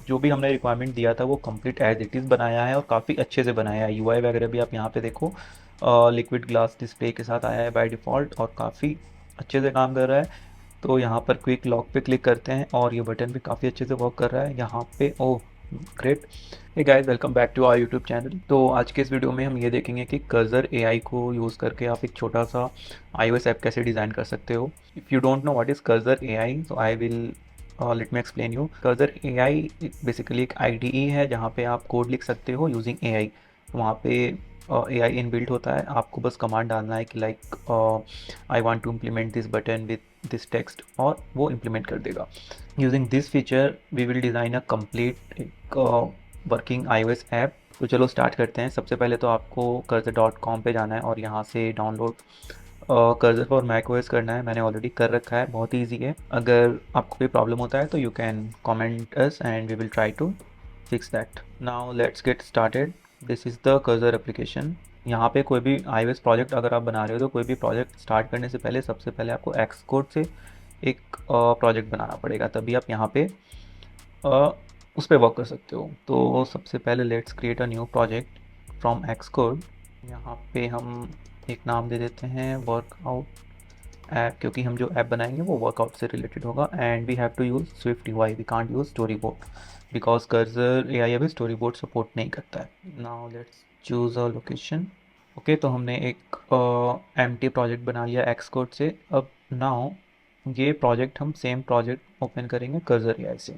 जो भी हमने रिक्वायरमेंट दिया था वो कंप्लीट एज इट इज़ बनाया है और काफ़ी अच्छे से बनाया है। यूआई वगैरह भी आप यहाँ पे देखो लिक्विड ग्लास डिस्प्ले के साथ आया है बाय डिफ़ॉल्ट और काफ़ी अच्छे से काम कर रहा है। तो यहाँ पर क्विक लॉक पे क्लिक करते हैं और ये बटन भी काफ़ी अच्छे से वर्क कर रहा है यहाँ पे। Oh great. Hey guys, welcome back to our YouTube channel. तो आज के इस वीडियो में हम ये देखेंगे कि कर्सर एआई को यूज़ करके आप एक छोटा सा iOS ऐप कैसे डिज़ाइन कर सकते हो। If you don't know what is cursor AI, so I will let me explain you. Cursor AI basically एक आईडीई है जहाँ पे आप कोड लिख सकते हो यूजिंग एआई। वहाँ पे एआई इनबिल्ट होता है, आपको बस कमांड डालना है कि like I want to implement this button with this text और वो इम्प्लीमेंट कर देगा। Using this feature we will design a complete एक वर्किंग iOS ऐप। तो चलो स्टार्ट करते हैं। सबसे पहले तो आपको कर्सर.com पे जाना है और यहाँ से download Cursor for Mac OS करना है। मैंने ऑलरेडी कर रखा है, बहुत ईजी है। अगर आपको कोई प्रॉब्लम होता है तो you can comment us and we will try to fix that. Now let's get started. This is the Cursor application. यहाँ पे कोई भी iOS प्रोजेक्ट अगर आप बना रहे हो तो कोई भी प्रोजेक्ट स्टार्ट करने से पहले सबसे पहले आपको एक्सकोड से एक प्रोजेक्ट बनाना पड़ेगा, तभी आप यहाँ पे उस पर वर्क कर सकते हो। तो सबसे पहले let's create a new project from Xcode. यहाँ पे हम एक नाम दे देते हैं वर्कआउट ऐप, क्योंकि हम जो ऐप बनाएंगे वो वर्कआउट से रिलेटेड होगा। And we have to use SwiftUI, we can't use storyboard because Cursor AI अभी स्टोरी बोर्ड सपोर्ट नहीं करता है। Now let's choose a location. Okay, तो हमने एक एम्प्टी प्रोजेक्ट बना लिया एक्सकोड से। अब नाउ ये प्रोजेक्ट हम सेम प्रोजेक्ट ओपन करेंगे कर्सर एआई से,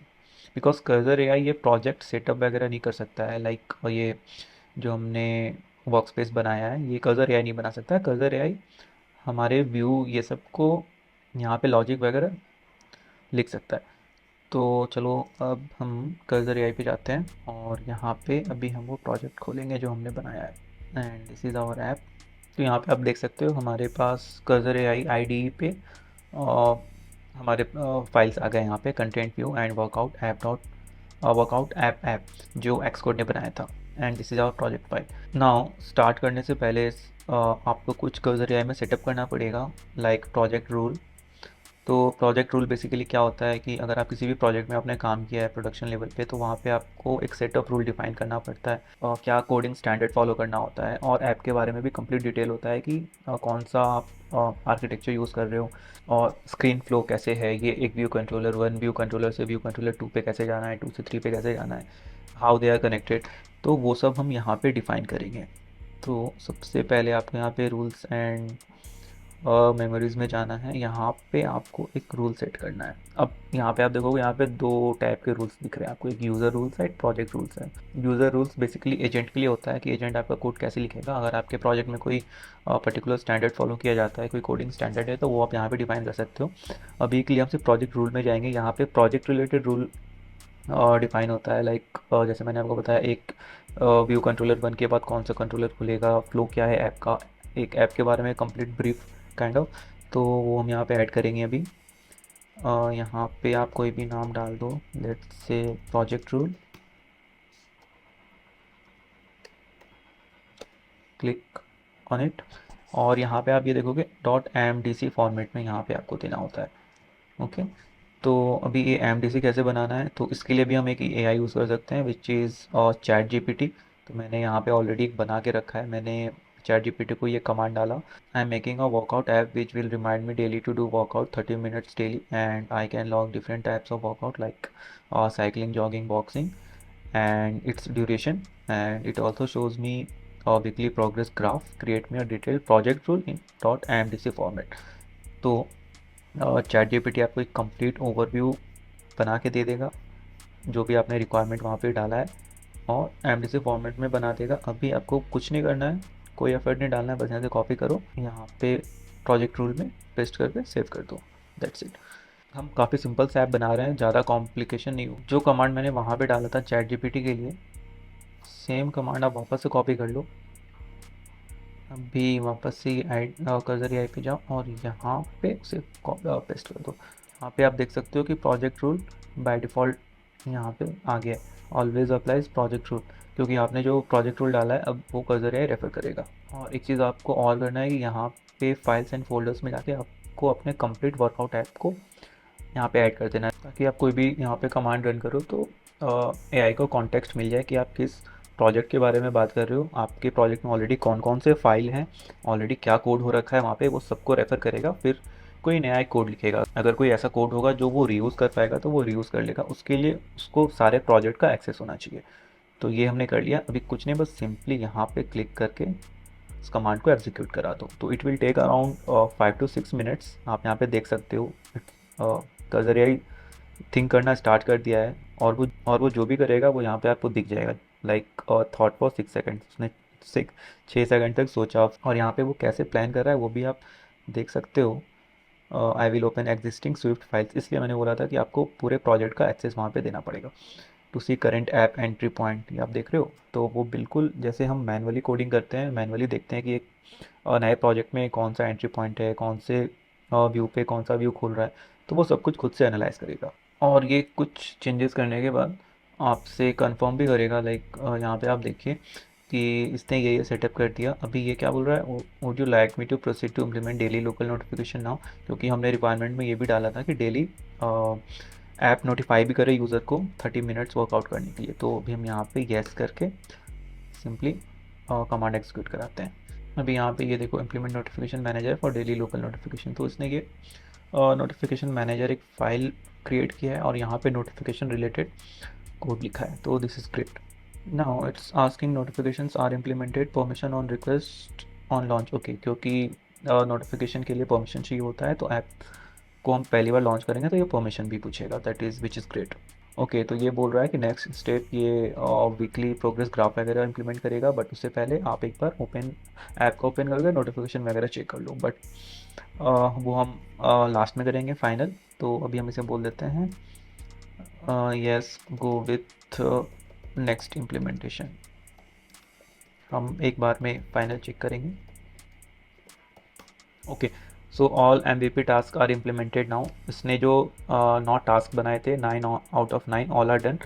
बिकॉज कर्सर एआई ये प्रोजेक्ट सेटअप वगैरह नहीं कर सकता है। लाइक ये जो हमने वर्क स्पेस बनाया है ये कर्सर एआई नहीं बना सकता है। कर्सर एआई हमारे व्यू ये सब को यहाँ पे लॉजिक वगैरह लिख सकता है। तो चलो अब हम कर्सर एआई पे जाते हैं और यहाँ पे अभी हम वो प्रोजेक्ट खोलेंगे जो हमने बनाया है and this is our app. तो यहाँ पे आप देख सकते हो हमारे पास कर्सर एआई आईडी पे अ, हमारे फाइल्स आ गए यहाँ पे content view and workout app जो एक्सकोड ने बनाया था। And this is our project file. Now start करने से पहले आपको कुछ कर्सर एआई में सेटअप करना पड़ेगा, लाइक प्रोजेक्ट रूल। तो प्रोजेक्ट रूल बेसिकली क्या होता है कि अगर आप किसी भी प्रोजेक्ट में आपने काम किया है प्रोडक्शन लेवल पे तो वहाँ पे आपको एक सेट ऑफ रूल डिफाइन करना पड़ता है और क्या कोडिंग स्टैंडर्ड फॉलो करना होता है। और ऐप के बारे में भी कंप्लीट डिटेल होता है कि कौन सा आप आर्किटेक्चर यूज़ कर रहे हो और स्क्रीन फ्लो कैसे है। ये एक view controller one view controller से व्यू कंट्रोलर टू पे कैसे जाना है, टू से थ्री पे कैसे जाना है, हाउ दे आर कनेक्टेड। तो वो सब हम यहाँ पे डिफ़ाइन करेंगे। तो सबसे पहले आपको यहाँ पे रूल्स एंड मेमोरीज में जाना है। यहाँ पे आपको एक रूल सेट करना है। अब यहाँ पे आप देखोगे यहाँ पे दो टाइप के रूल्स दिख रहे हैं आपको, एक यूज़र रूल्स है, एक प्रोजेक्ट रूल्स है। यूज़र रूल्स बेसिकली एजेंट के लिए होता है कि एजेंट आपका कोड कैसे लिखेगा। अगर आपके प्रोजेक्ट में कोई पर्टिकुलर स्टैंडर्ड फॉलो किया जाता है, कोई कोडिंग स्टैंडर्ड है, तो वो आप यहाँ पे डिफाइन कर सकते हो। अभी के लिए हम सिर्फ प्रोजेक्ट रूल में जाएंगे। यहाँ पे प्रोजेक्ट रिलेटेड रूल डिफाइन होता है। लाइक जैसे मैंने आपको बताया, एक व्यू कंट्रोलर वन के बाद कौन सा कंट्रोलर खुलेगा, फ्लो क्या है ऐप का, एक ऐप के बारे में कंप्लीट ब्रीफ काइंड ऑफ। तो वो हम यहाँ पे ऐड करेंगे अभी। यहाँ पे आप कोई भी नाम डाल दो, let's say project rule, click on it. और यहाँ पे आप ये देखोगे dot M D C format में यहाँ पे आपको देना होता है। ओके, तो अभी ये एम डी सी कैसे बनाना है, तो इसके लिए भी हम एक ए आई यूज़ कर सकते हैं which is chat G P T. तो मैंने यहाँ पे ऑलरेडी एक बना के रखा है। मैंने चैट जी पी टी को ये कमांड डाला, I am making a workout app which will remind me daily to do workout 30 minutes daily and I can log different types of workout like cycling, jogging, boxing and its duration, and it also shows me a weekly progress graph. Create me a detailed project rule in .amdc format। तो chat GPT आपको एक complete overview बना के दे देगा जो भी आपने requirement वहाँ पे डाला है और एमडीसी फॉर्मेट में बना देगा। अभी आपको कुछ नहीं करना है, कोई एफर्ट नहीं डालना है, बस यहाँ से कॉपी करो, यहाँ पे प्रोजेक्ट रूल में पेस्ट करके सेव कर दो, दैट्स इट। हम काफ़ी सिंपल से ऐप बना रहे हैं, ज़्यादा कॉम्प्लिकेशन नहीं हो। जो कमांड मैंने वहाँ पे डाला था चैट जीपीटी के लिए, सेम कमांड आप वापस से कॉपी कर लो। अभी वापस से ऐड कर्सर आई पे जाओ और यहाँ पे उसे पेस्ट कर दो। यहाँ पे आप देख सकते हो कि प्रोजेक्ट रूल बाय डिफ़ॉल्ट यहाँ पे आ गया है, ऑलवेज अप्लाइज प्रोजेक्ट रूल, क्योंकि आपने जो प्रोजेक्ट रूल डाला है अब वो कर्सर आई रेफर करेगा। और एक चीज़ आपको और करना है कि यहाँ पे फाइल्स एंड फोल्डर्स में जाके आपको अपने कंप्लीट वर्कआउट ऐप को यहाँ पे ऐड कर देना है, ताकि आप कोई भी यहाँ पे कमांड रन करो तो एआई को कॉन्टेक्स्ट मिल जाए कि आप किस प्रोजेक्ट के बारे में बात कर रहे हो, आपके प्रोजेक्ट में ऑलरेडी कौन कौन से फाइल हैं, ऑलरेडी क्या कोड हो रखा है वहाँ पे, वो सबको रेफ़र करेगा, फिर कोई नया एक कोड लिखेगा। अगर कोई ऐसा कोड होगा जो वो रीयूज़ कर पाएगा तो वो रीयूज़ कर लेगा, उसके लिए उसको सारे प्रोजेक्ट का एक्सेस होना चाहिए। तो ये हमने कर लिया। अभी कुछ नहीं, बस सिंपली यहाँ पे क्लिक करके इस कमांड को एग्जीक्यूट करा दो। तो it will take around 5 to 6 minutes. आप यहाँ पे देख सकते हो कर्सर एआई थिंक करना स्टार्ट कर दिया है, और वो जो भी करेगा वो यहाँ पे आपको दिख जाएगा। लाइक थॉट फॉर 6 सेकेंड, उसने 6 सेकेंड तक सोचा, और यहाँ पे वो कैसे प्लान कर रहा है वो भी आप देख सकते हो। I will open existing Swift files, इसलिए मैंने बोला था कि आपको पूरे प्रोजेक्ट का एक्सेस वहाँ पे देना पड़ेगा। To see current app entry point, ये आप देख रहे हो, तो वो बिल्कुल जैसे हम मैनुअली कोडिंग करते हैं, मैनुअली देखते हैं कि एक नए प्रोजेक्ट में कौन सा एंट्री पॉइंट है, कौन से व्यू पे कौन सा व्यू खुल रहा है, तो वो सब कुछ खुद से एनालाइज करेगा। और ये कुछ चेंजेस करने के बाद आपसे कंफर्म भी करेगा। लाइक यहाँ पे आप देखिए कि इसने ये सेटअप कर दिया। अभी ये क्या बोल रहा है, would you like me to proceed to implement daily local notification now, क्योंकि हमने रिक्वायरमेंट में ये भी डाला था कि डेली ऐप नोटिफाई भी करे यूज़र को 30 मिनट्स वर्कआउट करने के लिए। तो अभी हम यहाँ पे येस करके सिंपली कमांड एग्जीक्यूट कराते हैं। अभी यहाँ पे ये देखो, implement notification manager for daily local notification. तो इसने ये नोटिफिकेशन मैनेजर एक फ़ाइल क्रिएट किया है और यहाँ पे नोटिफिकेशन रिलेटेड कोड लिखा है। तो this is great. Now it's asking notifications are implemented, permission on request on launch. Okay, क्योंकि नोटिफिकेशन के लिए परमिशन चाहिए होता है, तो ऐप को हम पहली बार लॉन्च करेंगे तो ये परमिशन भी पूछेगा, that is which is great. Okay, तो ये बोल रहा है कि नेक्स्ट स्टेप ये वीकली प्रोग्रेस ग्राफ वगैरह इंप्लीमेंट करेगा, बट उससे पहले आप एक बार ओपन ऐप को ओपन करके नोटिफिकेशन वगैरह चेक कर लो, बट वो हम लास्ट में करेंगे फाइनल। तो अभी हम इसे बोल देते हैं yes, go with next implementation. हम एक बार में फाइनल चेक करेंगे। Okay, so all MVP task are implemented now. इसने जो 9 टास्क बनाए थे, 9 out of 9 all are done.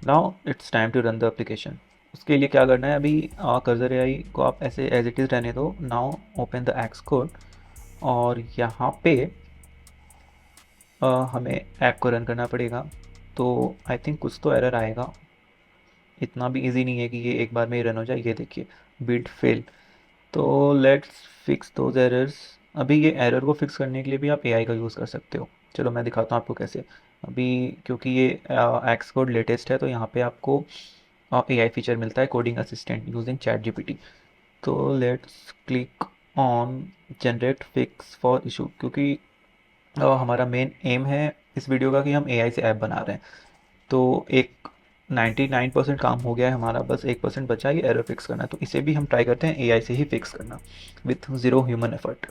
Now it's time to run the application. उसके लिए क्या करना है, अभी कर्सर एआई को आप ऐसे एज इट इज़ रहने दो। Now open the x code, और यहाँ पे हमें ऐप को रन करना पड़ेगा। तो आई थिंक कुछ तो एरर आएगा, इतना भी इजी नहीं है कि ये एक बार में ही रन हो जाए। ये देखिए, बिल्ड फेल। तो लेट्स फिक्स दोज एरर्स। अभी ये एरर को फिक्स करने के लिए भी आप एआई का यूज़ कर सकते हो। चलो मैं दिखाता हूँ आपको कैसे। अभी क्योंकि ये एक्स कोड लेटेस्ट है, तो यहाँ पे आपको एआई फीचर मिलता है, coding assistant using chat GPT. तो let's click on generate fix for issue, क्योंकि हमारा मेन एम है इस वीडियो का कि हम एआई से ऐप बना रहे हैं। तो एक 99% काम हो गया है हमारा, बस 1% बचा, ये एरर फिक्स करना है। तो इसे भी हम ट्राई करते हैं एआई से ही फिक्स करना, with zero human effort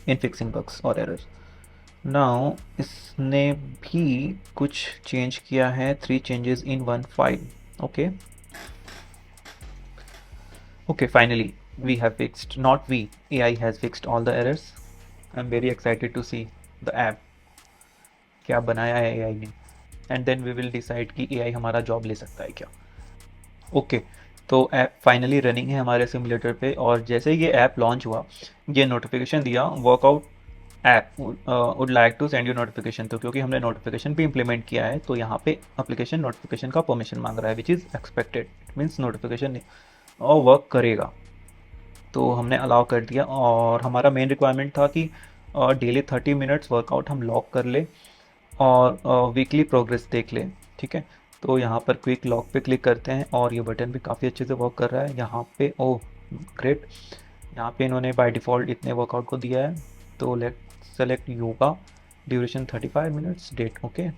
in fixing bugs और एरर्स। नाउ इसने भी कुछ चेंज किया है, 3 चेंजेस इन 1 फाइल। Okay okay, finally we have fixed, not we, AI has fixed all the errors. I am very excited to see the app, क्या बनाया है एआई ने, and then we will decide कि AI हमारा job ले सकता है क्या। ओके, तो ऐप फाइनली रनिंग है हमारे सिमुलेटर पे, और जैसे ही ये ऐप लॉन्च हुआ, ये नोटिफिकेशन दिया, workout app would like to send you notification. तो क्योंकि हमने नोटिफिकेशन भी इंप्लीमेंट किया है, तो यहाँ पे एप्लीकेशन नोटिफिकेशन का परमिशन मांग रहा है, which is expected. It means notification और वर्क करेगा, तो हमने अलाउ कर दिया। और हमारा मेन रिक्वायरमेंट था कि डेली 30 मिनट्स वर्कआउट हम लॉक कर ले, और वीकली प्रोग्रेस देख लें। ठीक है, तो यहाँ पर क्विक लॉक पे क्लिक करते हैं, और ये बटन भी काफ़ी अच्छे से वर्क कर रहा है यहाँ पे। ओह ग्रेट, यहाँ पे इन्होंने बाय डिफ़ॉल्ट इतने वर्कआउट को दिया है। तो let select yoga, duration 35 minutes, date. Okay,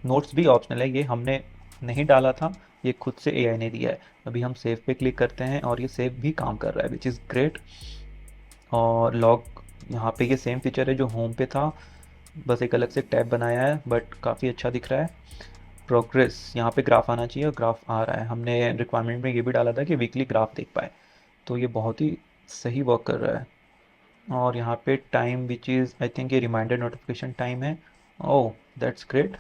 notes भी ऑप्शनल है, ये हमने नहीं डाला था, ये खुद से एआई ने दिया है। अभी हम सेव पे क्लिक करते हैं, और ये सेव भी काम कर रहा है, विच इज़ ग्रेट। और लॉग, यहाँ पे ये सेम फीचर है जो होम पे था, बस एक अलग से टैब बनाया है, बट काफ़ी अच्छा दिख रहा है। प्रोग्रेस, यहाँ पे ग्राफ आना चाहिए, और ग्राफ आ रहा है। हमने रिक्वायरमेंट में ये भी डाला था कि वीकली ग्राफ देख पाए, तो ये बहुत ही सही वर्क कर रहा है। और यहाँ पे time, which is I think ये रिमाइंडर नोटिफिकेशन टाइम है। Oh that's great.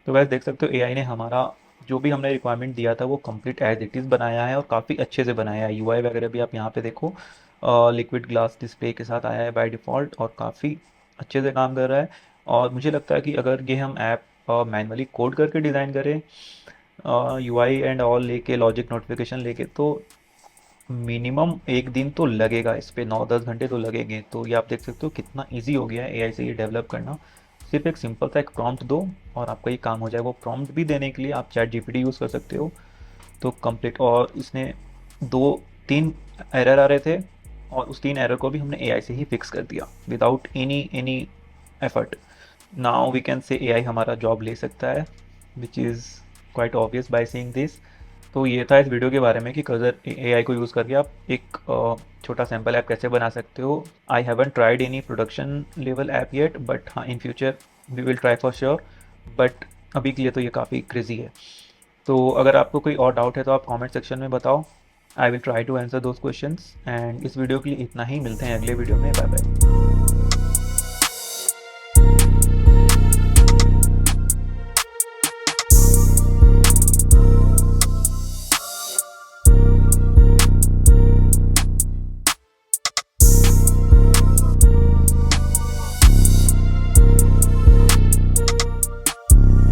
तो वैसे देख सकते हो एआई ने हमारा जो भी हमने रिक्वायरमेंट दिया था वो कंप्लीट एज इट इज़ बनाया है, और काफ़ी अच्छे से बनाया है। यूआई वगैरह भी आप यहाँ पे देखो, लिक्विड ग्लास डिस्प्ले के साथ आया है बाय डिफ़ॉल्ट, और काफ़ी अच्छे से काम कर रहा है। और मुझे लगता है कि अगर ये हम ऐप मैनुअली कोड करके डिज़ाइन करें, यूआई एंड ऑल लेके, लॉजिक नोटिफिकेशन लेके, तो मिनिमम एक दिन तो लगेगा इस पे, 9-10 घंटे तो लगेंगे। तो ये आप देख सकते हो कितना ईजी हो गया है एआई से ये डेवलप करना। सिर्फ एक सिंपल सा एक प्रॉम्प्ट दो और आपका ये काम हो जाए। वो प्रॉम्प्ट भी देने के लिए आप चैट जीपीटी यूज़ कर सकते हो, तो कंप्लीट। और इसने 2-3 एरर आ रहे थे, और उस 3 एरर को भी हमने एआई से ही फिक्स कर दिया without any any effort. Now we can say AI हमारा जॉब ले सकता है, which is quite obvious by seeing this. तो ये था इस वीडियो के बारे में कि कज़र एआई को यूज़ करके आप एक छोटा सैम्पल ऐप कैसे बना सकते हो। I haven't tried any production level app yet, but हाँ, in future we will try for sure. But अभी के लिए तो ये काफ़ी क्रेजी है। तो अगर आपको कोई और डाउट है तो आप कमेंट सेक्शन में बताओ। I will try to answer those questions. And इस वीडियो के लिए इतना ही, मिलते हैं अगले वीडियो में। Bye bye.